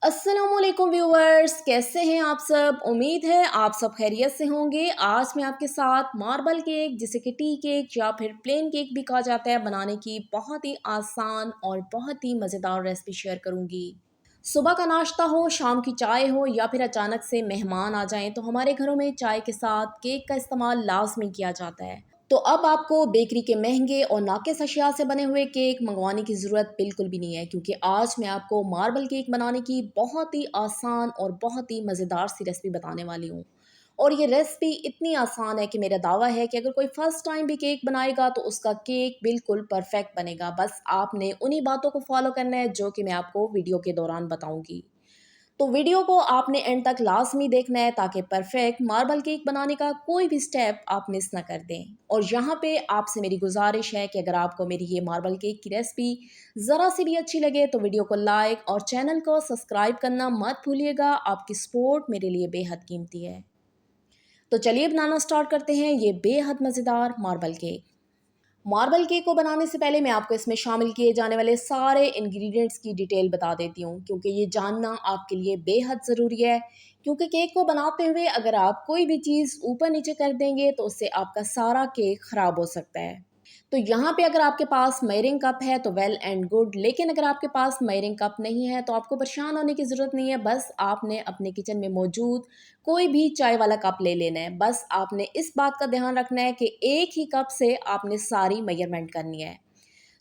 अस्सलामुअलैकुम व्यूवर्स, कैसे हैं आप सब। उम्मीद है आप सब खैरियत से होंगे। आज मैं आपके साथ मार्बल केक, जिसे कि टी केक या फिर प्लेन केक भी कहा जाता है, बनाने की बहुत ही आसान और बहुत ही मज़ेदार रेसिपी शेयर करूंगी। सुबह का नाश्ता हो, शाम की चाय हो या फिर अचानक से मेहमान आ जाएं तो हमारे घरों में चाय के साथ केक का इस्तेमाल लाजमी किया जाता है। तो अब आपको बेकरी के महंगे और नाकिस अशिया से बने हुए केक मंगवाने की ज़रूरत बिल्कुल भी नहीं है, क्योंकि आज मैं आपको मार्बल केक बनाने की बहुत ही आसान और बहुत ही मज़ेदार सी रेसिपी बताने वाली हूँ। और ये रेसिपी इतनी आसान है कि मेरा दावा है कि अगर कोई फर्स्ट टाइम भी केक बनाएगा तो उसका केक बिल्कुल परफेक्ट बनेगा। बस आपने उन्हीं बातों को फॉलो करना है जो कि मैं आपको वीडियो के दौरान बताऊंगी। तो वीडियो को आपने एंड तक लाजमी देखना है ताकि परफेक्ट मार्बल केक बनाने का कोई भी स्टेप आप मिस ना कर दें। और यहाँ पे आपसे मेरी गुजारिश है कि अगर आपको मेरी ये मार्बल केक की रेसिपी ज़रा सी भी अच्छी लगे तो वीडियो को लाइक और चैनल को सब्सक्राइब करना मत भूलिएगा। आपकी सपोर्ट मेरे लिए बेहद कीमती है। तो चलिए बनाना स्टार्ट करते हैं ये बेहद मज़ेदार मार्बल केक। मार्बल केक को बनाने से पहले मैं आपको इसमें शामिल किए जाने वाले सारे इंग्रेडिएंट्स की डिटेल बता देती हूँ, क्योंकि ये जानना आपके लिए बेहद ज़रूरी है। क्योंकि केक को बनाते हुए अगर आप कोई भी चीज़ ऊपर नीचे कर देंगे तो उससे आपका सारा केक ख़राब हो सकता है। तो यहाँ पे अगर आपके पास मेयरिंग कप है तो वेल एंड गुड, लेकिन अगर आपके पास मेयरिंग कप नहीं है तो आपको परेशान होने की ज़रूरत नहीं है। बस आपने अपने किचन में मौजूद कोई भी चाय वाला कप ले लेना है। बस आपने इस बात का ध्यान रखना है कि एक ही कप से आपने सारी मेजरमेंट करनी है।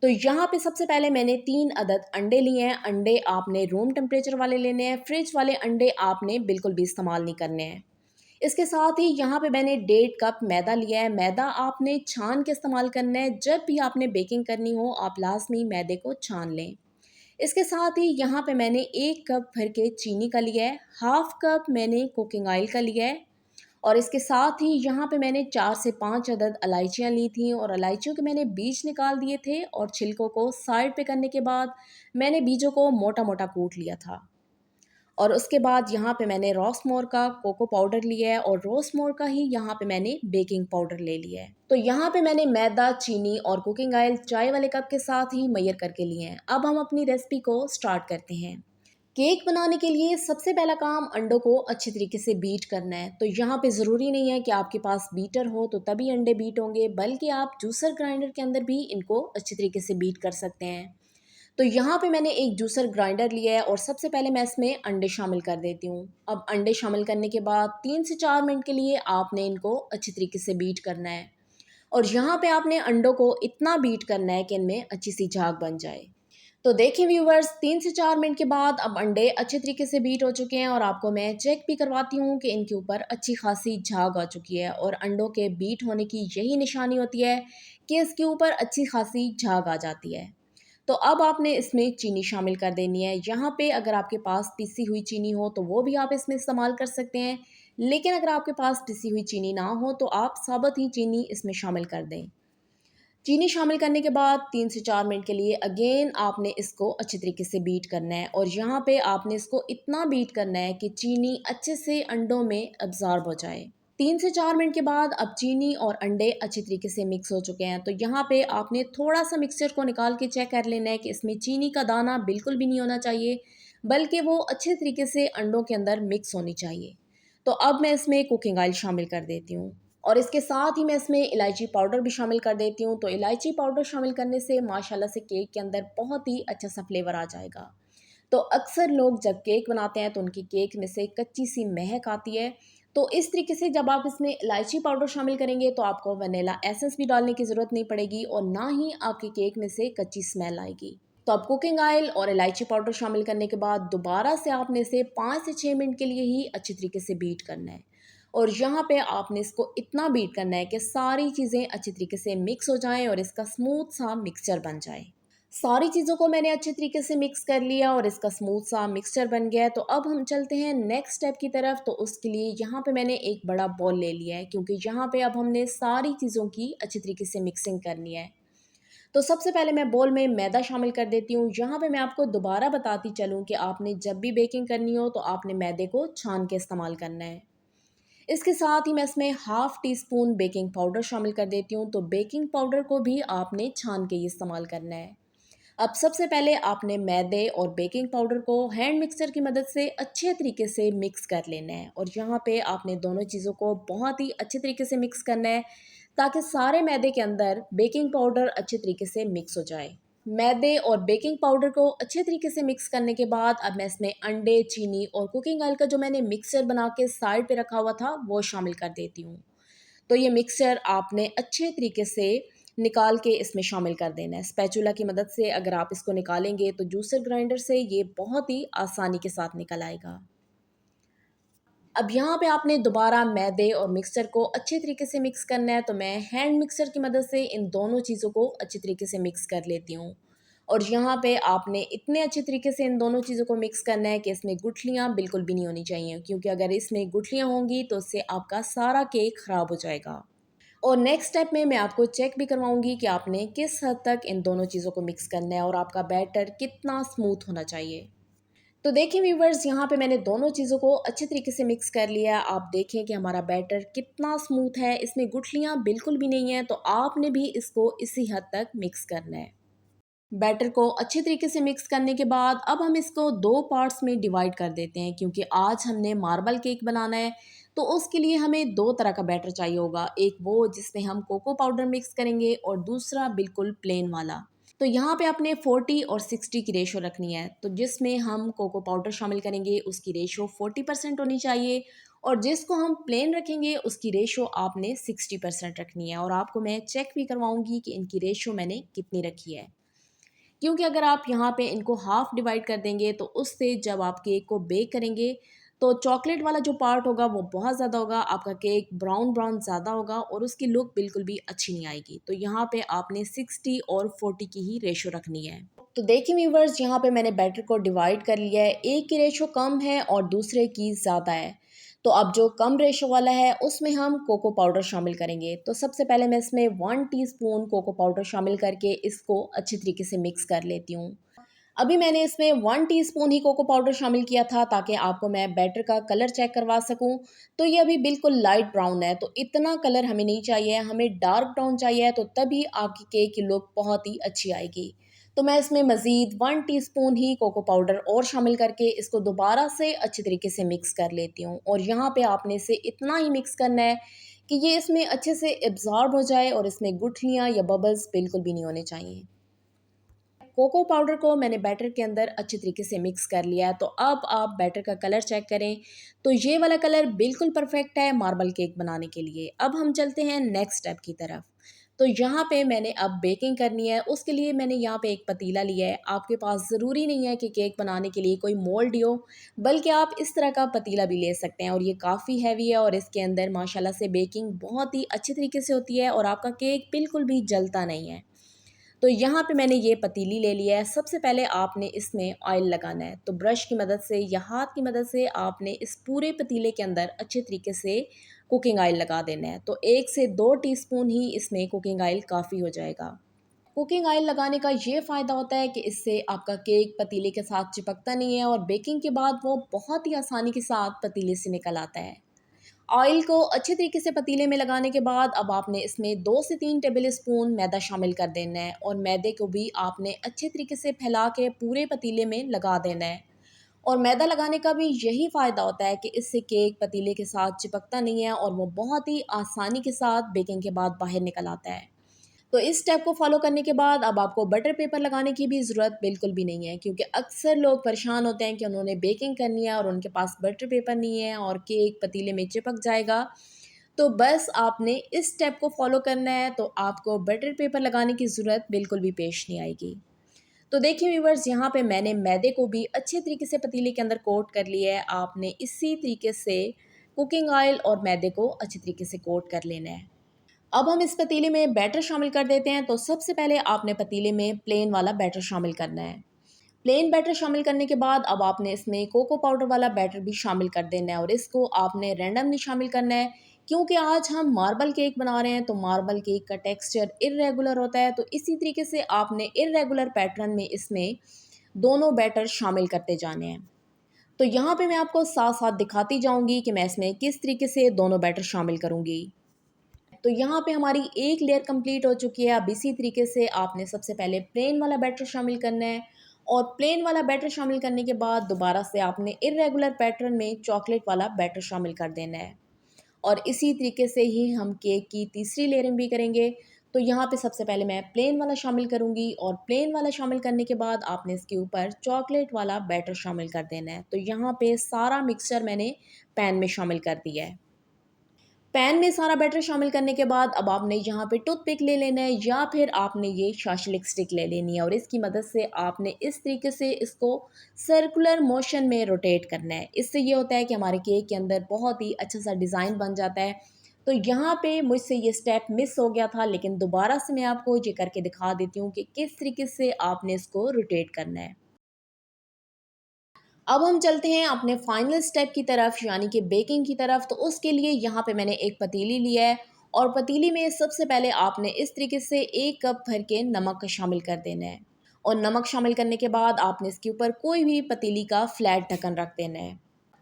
तो यहाँ पे सबसे पहले मैंने 3 अदद अंडे लिए हैं। अंडे आपने रूम टेम्परेचर वाले लेने हैं, फ्रिज वाले अंडे आपने बिल्कुल भी इस्तेमाल नहीं करने हैं। इसके साथ ही यहाँ पे मैंने 1.5 कप मैदा लिया है। मैदा आपने छान के इस्तेमाल करना है। जब भी आपने बेकिंग करनी हो आप लाजमी मैदे को छान लें। इसके साथ ही यहाँ पे मैंने 1 कप भर के चीनी का लिया है, हाफ कप मैंने कुकिंग ऑयल का लिया है। और इसके साथ ही यहाँ पे मैंने 4 से 5 अदद इलायचियाँ ली थी और इलायचियों के मैंने बीज निकाल दिए थे और छिलकों को साइड पे करने के बाद मैंने बीजों को मोटा मोटा कूट लिया था। और उसके बाद यहाँ पे मैंने रोस्मोर का कोको पाउडर लिया है और रोस्मोर का ही यहाँ पे मैंने बेकिंग पाउडर ले लिया है। तो यहाँ पे मैंने मैदा, चीनी और कुकिंग ऑयल चाय वाले कप के साथ ही मेजर करके लिए हैं। अब हम अपनी रेसिपी को स्टार्ट करते हैं। केक बनाने के लिए सबसे पहला काम अंडों को अच्छे तरीके से बीट करना है। तो यहाँ पे ज़रूरी नहीं है कि आपके पास बीटर हो तो तभी अंडे बीट होंगे, बल्कि आप जूसर ग्राइंडर के अंदर भी इनको अच्छे तरीके से बीट कर सकते हैं। तो यहाँ पे मैंने एक जूसर ग्राइंडर लिया है और सबसे पहले मैं इसमें अंडे शामिल कर देती हूँ। अब अंडे शामिल करने के बाद 3 से 4 मिनट के लिए आपने इनको अच्छी तरीके से बीट करना है। और यहाँ पे आपने अंडों को इतना बीट करना है कि इनमें अच्छी सी झाग बन जाए। तो देखिए व्यूवर्स, 3 से 4 मिनट के बाद अब अंडे अच्छे तरीके से बीट हो चुके हैं और आपको मैं चेक भी करवाती हूँ कि इनके ऊपर अच्छी खासी झाग आ चुकी है। और अंडों के बीट होने की यही निशानी होती है कि इसके ऊपर अच्छी खासी झाग आ जाती है। तो अब आपने इसमें चीनी शामिल कर देनी है। यहाँ पे अगर आपके पास पिसी हुई चीनी हो तो वो भी आप इसमें इस्तेमाल कर सकते हैं, लेकिन अगर आपके पास पिसी हुई चीनी ना हो तो आप साबुत ही चीनी इसमें शामिल कर दें। चीनी शामिल करने के बाद 3 से 4 मिनट के लिए अगेन आपने इसको अच्छे तरीके से बीट करना है। और यहाँ पे आपने इसको इतना बीट करना है कि चीनी अच्छे से अंडों में अब्जॉर्ब हो जाए। 3 से 4 मिनट के बाद अब चीनी और अंडे अच्छे तरीके से मिक्स हो चुके हैं। तो यहाँ पे आपने थोड़ा सा मिक्सचर को निकाल के चेक कर लेना है कि इसमें चीनी का दाना बिल्कुल भी नहीं होना चाहिए, बल्कि वो अच्छे तरीके से अंडों के अंदर मिक्स होनी चाहिए। तो अब मैं इसमें कुकिंग ऑयल शामिल कर देती हूँ और इसके साथ ही मैं इसमें इलायची पाउडर भी शामिल कर देती हूँ। तो इलायची पाउडर शामिल करने से माशाल्लाह से केक के अंदर बहुत ही अच्छा सा फ्लेवर आ जाएगा। तो अक्सर लोग जब केक बनाते हैं तो उनकी केक में से कच्ची सी महक आती है। तो इस तरीके से जब आप इसमें इलायची पाउडर शामिल करेंगे तो आपको वनीला एसेंस भी डालने की ज़रूरत नहीं पड़ेगी और ना ही आपके केक में से कच्ची स्मेल आएगी। तो अब कुकिंग ऑयल और इलायची पाउडर शामिल करने के बाद दोबारा से आपने इसे 5 से 6 मिनट के लिए ही अच्छी तरीके से बीट करना है। और यहाँ पे आपने इसको इतना बीट करना है कि सारी चीज़ें अच्छी तरीके से मिक्स हो जाएं और इसका स्मूथ सा मिक्सचर बन जाए। सारी चीज़ों को मैंने अच्छे तरीके से मिक्स कर लिया और इसका स्मूथ सा मिक्सचर बन गया है। तो अब हम चलते हैं नेक्स्ट स्टेप की तरफ। तो उसके लिए यहाँ पे मैंने एक बड़ा बॉल ले लिया है, क्योंकि यहाँ पे अब हमने सारी चीज़ों की अच्छी तरीके से मिक्सिंग करनी है। तो सबसे पहले मैं बोल में मैदा शामिल कर देती हूँ। यहाँ पे मैं आपको दोबारा बताती चलूँ कि आपने जब भी बेकिंग करनी हो तो आपने मैदे को छान के इस्तेमाल करना है। इसके साथ ही मैं इसमें half tea spoon baking powder शामिल कर देती हूँ। तो बेकिंग पाउडर को भी आपने छान के ही इस्तेमाल करना है। अब सबसे पहले आपने मैदे और बेकिंग पाउडर को हैंड मिक्सर की मदद से अच्छे तरीके से मिक्स कर लेना है और यहाँ पे आपने दोनों चीज़ों को बहुत ही अच्छे तरीके से मिक्स करना है ताकि सारे मैदे के अंदर बेकिंग पाउडर अच्छे तरीके से मिक्स हो जाए। मैदे और बेकिंग पाउडर को अच्छे तरीके से मिक्स करने के बाद अब मैं इसमें अंडे, चीनी और कुकिंग ऑयल का जो मैंने मिक्सचर बना के साइड पे रखा हुआ था वो शामिल कर देती हूँ। तो ये मिक्सचर आपने अच्छे तरीके से निकाल के इसमें शामिल कर देना है। स्पैचुला की मदद से अगर आप इसको निकालेंगे तो जूसर ग्राइंडर से ये बहुत ही आसानी के साथ निकल आएगा। अब यहाँ पे आपने दोबारा मैदे और मिक्सचर को अच्छे तरीके से मिक्स करना है, तो मैं हैंड मिक्सर की मदद से इन दोनों चीज़ों को अच्छे तरीके से मिक्स कर लेती हूँ। और यहाँ पे आपने इतने अच्छे तरीके से इन दोनों चीज़ों को मिक्स करना है कि इसमें गुठलियाँ बिल्कुल भी नहीं होनी चाहिए, क्योंकि अगर इसमें गुठलियाँ होंगी तो उससे आपका सारा केक ख़राब हो जाएगा। और नेक्स्ट स्टेप में मैं आपको चेक भी करवाऊँगी कि आपने किस हद तक इन दोनों चीज़ों को मिक्स करना है और आपका बैटर कितना स्मूथ होना चाहिए। तो देखिए व्यूवर्स, यहाँ पे मैंने दोनों चीज़ों को अच्छे तरीके से मिक्स कर लिया। आप देखें कि हमारा बैटर कितना स्मूथ है, इसमें गुठलियाँ बिल्कुल भी नहीं हैं, तो आपने भी इसको इसी हद तक मिक्स करना है। बैटर को अच्छे तरीके से मिक्स करने के बाद अब हम इसको 2 पार्ट्स में डिवाइड कर देते हैं, क्योंकि आज हमने मार्बल केक बनाना है, तो उसके लिए हमें 2 तरह का बैटर चाहिए होगा। एक वो जिसमें हम कोको पाउडर मिक्स करेंगे और दूसरा बिल्कुल प्लेन वाला। तो यहाँ पे आपने 40 और 60 की रेशो रखनी है। तो जिसमें हम कोको पाउडर शामिल करेंगे उसकी रेशो 40% होनी चाहिए और जिसको हम प्लेन रखेंगे उसकी रेशो आपने 60% रखनी है। और आपको मैं चेक भी करवाऊँगी कि इनकी रेशो मैंने कितनी रखी है। क्योंकि अगर आप यहाँ पे इनको हाफ़ डिवाइड कर देंगे तो उससे जब आप केक को बेक करेंगे तो चॉकलेट वाला जो पार्ट होगा वो बहुत ज़्यादा होगा, आपका केक ब्राउन ब्राउन ज़्यादा होगा और उसकी लुक बिल्कुल भी अच्छी नहीं आएगी। तो यहाँ पे आपने 60 और 40 की ही रेशो रखनी है। तो देखिए व्यूवर्स, यहाँ पे मैंने बैटर को डिवाइड कर लिया है, एक की रेशो कम है और दूसरे की ज़्यादा है। तो अब जो कम रेशो वाला है उसमें हम कोको पाउडर शामिल करेंगे। तो सबसे पहले मैं इसमें 1 टीस्पून कोको पाउडर शामिल करके इसको अच्छी तरीके से मिक्स कर लेती हूँ। अभी मैंने इसमें 1 टीस्पून ही कोको पाउडर शामिल किया था ताकि आपको मैं बैटर का कलर चेक करवा सकूं। तो ये अभी बिल्कुल लाइट ब्राउन है, तो इतना कलर हमें नहीं चाहिए, हमें डार्क ब्राउन चाहिए, तो तभी आपकी केक की लुक बहुत ही अच्छी आएगी। तो मैं इसमें मज़ीद 1 टीस्पून ही कोको पाउडर और शामिल करके इसको दोबारा से अच्छी तरीके से मिक्स कर लेती हूँ। और यहाँ पे आपने इसे इतना ही मिक्स करना है कि ये इसमें अच्छे से एब्जॉर्ब हो जाए और इसमें गुठलियाँ या बबल्स बिल्कुल भी नहीं होने चाहिए। कोको पाउडर को मैंने बैटर के अंदर अच्छी तरीके से मिक्स कर लिया है। तो अब आप बैटर का कलर चेक करें, तो ये वाला कलर बिल्कुल परफेक्ट है मार्बल केक बनाने के लिए। अब हम चलते हैं नेक्स्ट स्टेप की तरफ। तो यहाँ पे मैंने अब बेकिंग करनी है, उसके लिए मैंने यहाँ पे एक पतीला लिया है। आपके पास ज़रूरी नहीं है कि केक बनाने के लिए कोई मोल्ड हो, बल्कि आप इस तरह का पतीला भी ले सकते हैं और ये काफ़ी हैवी है और इसके अंदर माशाल्लाह से बेकिंग बहुत ही अच्छी तरीके से होती है और आपका केक बिल्कुल भी जलता नहीं है। तो यहाँ पे मैंने ये पतीली ले लिया है। सबसे पहले आपने इसमें ऑयल लगाना है, तो ब्रश की मदद से या हाथ की मदद से आपने इस पूरे पतीले के अंदर अच्छे तरीके से कुकिंग ऑयल लगा देना है। तो 1 से 2 टीस्पून ही इसमें कुकिंग ऑयल काफ़ी हो जाएगा। कुकिंग ऑयल लगाने का ये फ़ायदा होता है कि इससे आपका केक पतीले के साथ चिपकता नहीं है और बेकिंग के बाद वो बहुत ही आसानी के साथ पतीले से निकल आता है। ऑयल को अच्छे तरीके से पतीले में लगाने के बाद अब आपने इसमें 2 से 3 टेबल स्पून मैदा शामिल कर देना है और मैदे को भी आपने अच्छे तरीके से फैला के पूरे पतीले में लगा देना है। और मैदा लगाने का भी यही फ़ायदा होता है कि इससे केक पतीले के साथ चिपकता नहीं है और वो बहुत ही आसानी के साथ बेकिंग के बाद बाहर निकल आता है। तो इस स्टेप को फॉलो करने के बाद अब आपको बटर पेपर लगाने की भी ज़रूरत बिल्कुल भी नहीं है, क्योंकि अक्सर लोग परेशान होते हैं कि उन्होंने बेकिंग करनी है और उनके पास बटर पेपर नहीं है और केक पतीले में चिपक जाएगा। तो बस आपने इस स्टेप को फॉलो करना है, तो आपको बटर पेपर लगाने की ज़रूरत बिल्कुल भी पेश नहीं आएगी। तो देखिए व्यूवर्स, यहाँ पे मैंने मैदे को भी अच्छे तरीके से पतीले के अंदर कोट कर लिया है। आपने इसी तरीके से कुकिंग ऑयल और मैदे को अच्छी तरीके से कोट कर लेना है। अब हम इस पतीले में बैटर शामिल कर देते हैं। तो सबसे पहले आपने पतीले में प्लेन वाला बैटर शामिल करना है। प्लेन बैटर शामिल करने के बाद अब आपने इसमें कोको पाउडर वाला बैटर भी शामिल कर देना है और इसको आपने रैंडमली शामिल करना है, क्योंकि आज हम मार्बल केक बना रहे हैं तो मार्बल केक का टेक्सचर इर्रेगुलर होता है। तो इसी तरीके से आपने इर्रेगुलर पैटर्न में इसमें दोनों बैटर शामिल करते जाने हैं। तो यहाँ पे मैं आपको साथ साथ दिखाती जाऊँगी कि मैं इसमें किस तरीके से दोनों बैटर शामिल करूँगी। तो यहाँ पे हमारी एक लेयर कंप्लीट हो चुकी है। अब इसी तरीके से आपने सबसे पहले प्लेन वाला बैटर शामिल करना है और प्लेन वाला बैटर शामिल करने के बाद दोबारा से आपने इर्रेगुलर पैटर्न में चॉकलेट वाला बैटर शामिल कर देना है। और इसी तरीके से ही हम केक की तीसरी लेयरिंग भी करेंगे। तो यहाँ पे सबसे पहले मैं प्लेन वाला शामिल करूँगी और प्लेन वाला शामिल करने के बाद आपने इसके ऊपर चॉकलेट वाला बैटर शामिल कर देना है। तो यहाँ पे सारा मिक्सचर मैंने पैन में शामिल कर दिया है। पैन में सारा बैटर शामिल करने के बाद अब आपने यहाँ पे टूथपिक ले लेना है या फिर आपने ये शाशलिक स्टिक ले लेनी है और इसकी मदद से आपने इस तरीके से इसको सर्कुलर मोशन में रोटेट करना है। इससे ये होता है कि हमारे केक के अंदर बहुत ही अच्छा सा डिज़ाइन बन जाता है। तो यहाँ पे मुझसे ये स्टेप मिस हो गया था, लेकिन दोबारा से मैं आपको ये करके दिखा देती हूँ कि किस तरीके से आपने इसको रोटेट करना है। अब हम चलते हैं अपने फाइनल स्टेप की तरफ, यानी कि बेकिंग की तरफ। तो उसके लिए यहाँ पे मैंने एक पतीली लिया है और पतीली में सबसे पहले आपने इस तरीके से 1 कप भर के नमक शामिल कर देना है और नमक शामिल करने के बाद आपने इसके ऊपर कोई भी पतीली का फ्लैट ढक्कन रख देना है।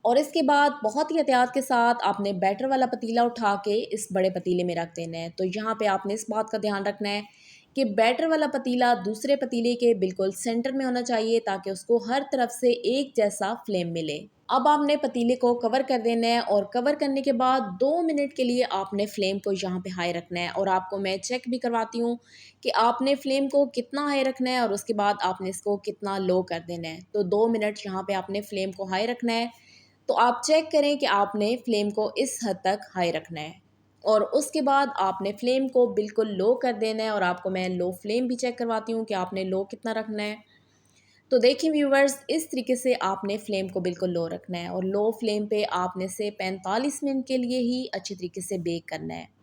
और इसके बाद बहुत ही एहतियात के साथ आपने बैटर वाला पतीला उठा के इस बड़े पतीले में रख देना है। तो यहाँ पे आपने इस बात का ध्यान रखना है कि बैटर वाला पतीला दूसरे पतीले के बिल्कुल सेंटर में होना चाहिए ताकि उसको हर तरफ से एक जैसा फ्लेम मिले। अब आपने पतीले को कवर कर देना है और कवर करने के बाद 2 मिनट के लिए आपने फ्लेम को यहाँ पे हाई रखना है। और आपको मैं चेक भी करवाती हूँ कि आपने फ्लेम को कितना हाई रखना है और उसके बाद आपने इसको कितना लो कर देना है। तो 2 मिनट यहाँ पे आपने फ्लेम को हाई रखना है। तो आप चेक करें कि आपने फ्लेम को इस हद तक हाई रखना है और उसके बाद आपने फ्लेम को बिल्कुल लो कर देना है। और आपको मैं लो फ्लेम भी चेक करवाती हूँ कि आपने लो कितना रखना है। तो देखिए व्यूवर्स, इस तरीके से आपने फ्लेम को बिल्कुल लो रखना है और लो फ्लेम पे आपने इसे 45 मिनट के लिए ही अच्छी तरीके से बेक करना है।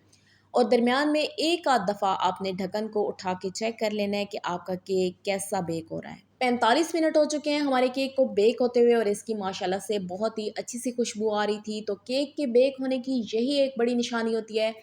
और दरमियान में एक आध दफ़ा आपने ढक्कन को उठा के चेक कर लेना है कि आपका केक कैसा बेक हो रहा है। 45 मिनट हो चुके हैं हमारे केक को बेक होते हुए और इसकी माशाल्लाह से बहुत ही अच्छी सी खुशबू आ रही थी। तो केक के बेक होने की यही एक बड़ी निशानी होती है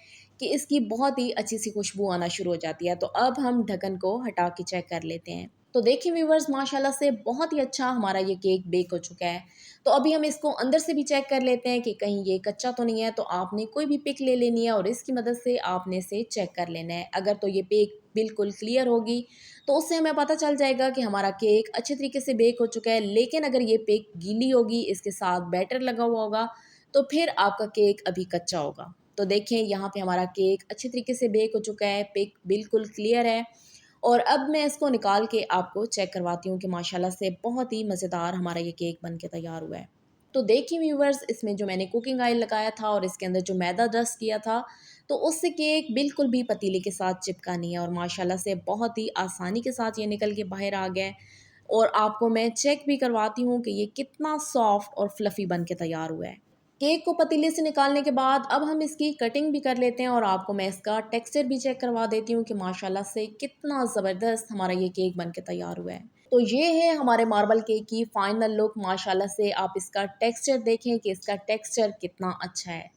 कि इसकी बहुत ही अच्छी सी खुशबू आना शुरू हो जाती है। तो अब हम ढक्कन को हटा के चेक कर लेते हैं। तो देखिए व्यूवर्स, माशाल्लाह से बहुत ही अच्छा हमारा ये केक बेक हो चुका है। तो अभी हम इसको अंदर से भी चेक कर लेते हैं कि कहीं ये कच्चा तो नहीं है। तो आपने कोई भी पिक ले लेनी है और इसकी मदद से आपने इसे चेक कर लेना है। अगर तो ये पिक बिल्कुल क्लियर होगी तो उससे हमें पता चल जाएगा कि हमारा केक अच्छे तरीके से बेक हो चुका है। लेकिन अगर ये पिक गीली होगी, इसके साथ बैटर लगा हुआ होगा, तो फिर आपका केक अभी कच्चा होगा। तो देखें, यहाँ पे हमारा केक अच्छे तरीके से बेक हो चुका है, पिक बिल्कुल क्लियर है। और अब मैं इसको निकाल के आपको चेक करवाती हूँ कि माशाल्लाह से बहुत ही मज़ेदार हमारा ये केक बन के तैयार हुआ है। तो देखिए व्यूवर्स, इसमें जो मैंने कुकिंग ऑयल लगाया था और इसके अंदर जो मैदा डस्ट किया था, तो उससे केक बिल्कुल भी पतीले के साथ चिपका नहीं है और माशाल्लाह से बहुत ही आसानी के साथ ये निकल के बाहर आ गया है। और आपको मैं चेक भी करवाती हूँ कि ये कितना सॉफ्ट और फ्लफ़ी बन के तैयार हुआ है। केक को पतीले से निकालने के बाद अब हम इसकी कटिंग भी कर लेते हैं और आपको मैं इसका टेक्सचर भी चेक करवा देती हूँ कि माशाल्लाह से कितना ज़बरदस्त हमारा ये केक बन के तैयार हुआ है। तो ये है हमारे मार्बल केक की फाइनल लुक। माशाल्लाह से आप इसका टेक्सचर देखें कि इसका टेक्सचर कितना अच्छा है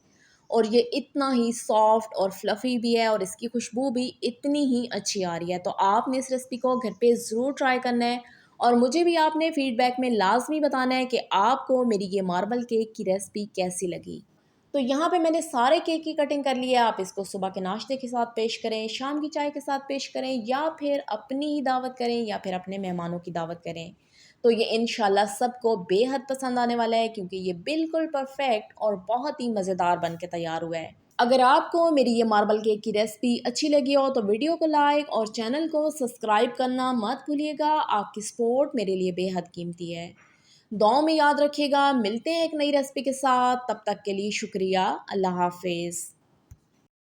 और ये इतना ही सॉफ्ट और फ्लफ़ी भी है और इसकी खुशबू भी इतनी ही अच्छी आ रही है। तो आपने इस रेसिपी को घर पे ज़रूर ट्राई करना है और मुझे भी आपने फ़ीडबैक में लाज़मी बताना है कि आपको मेरी ये मार्बल केक की रेसिपी कैसी लगी। तो यहाँ पे मैंने सारे केक की कटिंग कर ली है। आप इसको सुबह के नाश्ते के साथ पेश करें, शाम की चाय के साथ पेश करें या फिर अपनी ही दावत करें या फिर अपने मेहमानों की दावत करें। तो ये इंशाल्लाह सबको बेहद पसंद आने वाला है क्योंकि ये बिल्कुल परफेक्ट और बहुत ही मज़ेदार बन के तैयार हुआ है। अगर आपको मेरी ये मार्बल केक की रेसिपी अच्छी लगी हो तो वीडियो को लाइक और चैनल को सब्सक्राइब करना मत भूलिएगा। आपकी सपोर्ट मेरे लिए बेहद कीमती है। दुआओं में याद रखिएगा। मिलते हैं एक नई रेसिपी के साथ, तब तक के लिए शुक्रिया। अल्लाह हाफ़िज़।